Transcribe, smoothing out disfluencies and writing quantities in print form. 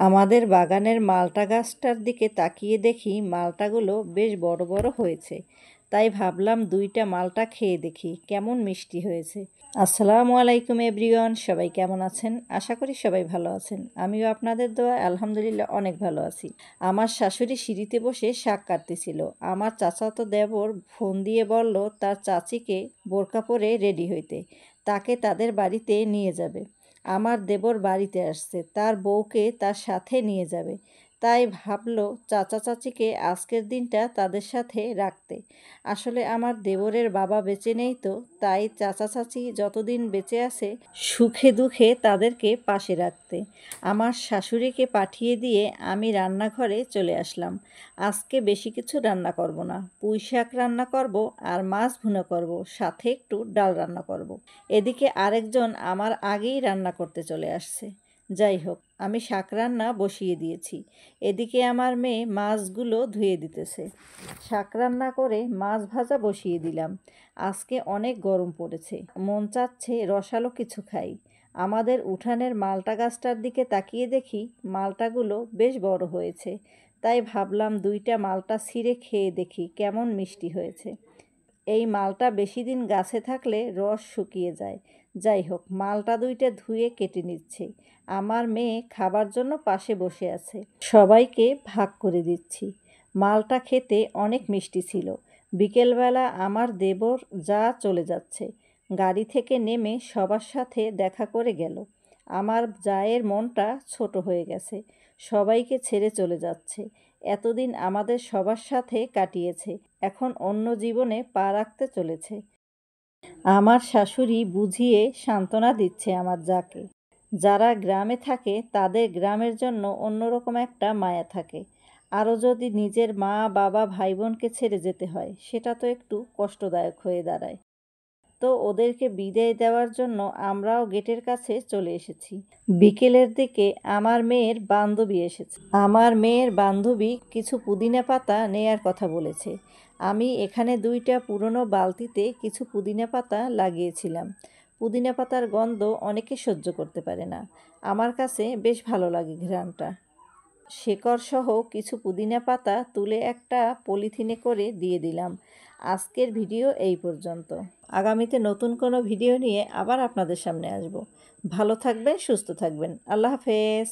আমাদের বাগানের মালটা গাছটার দিকে তাকিয়ে দেখি মালটাগুলো বেশ বড় বড় হয়েছে। তাই ভাবলাম 2টা মালটা খেয়ে দেখি কেমন মিষ্টি হয়েছে। আসসালামু আলাইকুম এভরিওয়ান, সবাই কেমন আছেন? আশা করি সবাই ভালো আছেন। আমিও আপনাদের দোয়ায় আলহামদুলিল্লাহ অনেক ভালো আছি। আমার শাশুড়ি সিঁড়িতে বসে শাক কাটতেছিল। আমার চাচাতো দেবর ফোন দিয়ে বলল তার চাচিকে বোরকা পরে রেডি হইতে, তাকে তাদের বাড়িতে নিয়ে যাবে। আমার দেবর বাড়িতে আসছে, তার বউকে তার সাথে নিয়ে যাবে। তাই ভাবলো চাচা চাচিকে আজকের দিনটা তাদের সাথে রাখতে। আসলে আমার দেবরের বাবা বেঁচে নেই, তো তাই চাচা চাচি যতদিন বেঁচে আছে সুখে দুঃখে তাদেরকে পাশে রাখতে। আমার শাশুড়িকে পাঠিয়ে দিয়ে আমি রান্নাঘরে চলে আসলাম। আজকে বেশি কিছু রান্না করব না, পুঁই শাক রান্না করব আর মাছ ভুনা করব, সাথে একটু ডাল রান্না করব। এদিকে আরেকজন আমার আগেই রান্না করতে চলে আসছে। যাই হোক, আমি শাক রান্না বসিয়ে দিয়েছি। এদিকে আমার মেয়ে মাছগুলো ধুয়ে দিতেছে। শাক রান্না করে মাছ ভাজা বসিয়ে দিলাম। আজকে অনেক গরম পড়েছে, মন চাচ্ছে রসালো কিছু খাই। আমাদের উঠানের মালটা গাছটার দিকে তাকিয়ে দেখি মালটাগুলো বেশ বড় হয়েছে। তাই ভাবলাম 2টা মালটা ছিঁড়ে খেয়ে দেখি কেমন মিষ্টি হয়েছে। এই মালটা বেশি দিন গাছে থাকলে রস শুকিয়ে যায়। যাই হোক, মালটা 2টা ধুয়ে কেটে নিচ্ছি। আমার মেয়ে খাবার জন্য পাশে বসে আছে, সবাইকে ভাগ করে দিচ্ছি। মালটা খেতে অনেক মিষ্টি ছিল। বিকেলবেলা আমার দেবর যা চলে যাচ্ছে, গাড়ি থেকে নেমে সবার সাথে দেখা করে গেল। আমার জায়ের মনটা ছোট হয়ে গেছে, সবাইকে ছেড়ে চলে যাচ্ছে। এতদিন আমাদের সবার সাথে কাটিয়েছে, এখন অন্য জীবনে পা রাখতে চলেছে। আমার শাশুড়ি বুঝিয়ে সান্ত্বনা দিচ্ছে আমার যাকে। যারা গ্রামে থাকে তাদের গ্রামের জন্য অন্যরকম একটা মায়া থাকে। আরও যদি নিজের মা বাবা ভাই বোনকে ছেড়ে যেতে হয়, সেটা তো একটু কষ্টদায়ক হয়ে দাঁড়ায়। তো ওদেরকে বিদায় দেওয়ার জন্য আমরাও গেটের কাছে চলে এসেছি। বিকেলের দিকে আমার মেয়ের বান্ধবী এসেছে। আমার মেয়ের বান্ধবী কিছু পুদিনা পাতা নেয়ার কথা বলেছে। আমি এখানে 2টা পুরনো বালতিতে কিছু পুদিনা পাতা লাগিয়েছিলাম। পুদিনা পাতার গন্ধ অনেকে সহ্য করতে পারে না, আমার কাছে বেশ ভালো লাগে ঘ্রাণটা। শেকড়সহ কিছু পুদিনা পাতা তুলে একটা পলিথিনে করে দিয়ে দিলাম। আজকের ভিডিও এই পর্যন্ত। আগামীতে নতুন কোনো ভিডিও নিয়ে আবার আপনাদের সামনে আসব। ভালো থাকবেন, সুস্থ থাকবেন। আল্লাহ হাফেজ।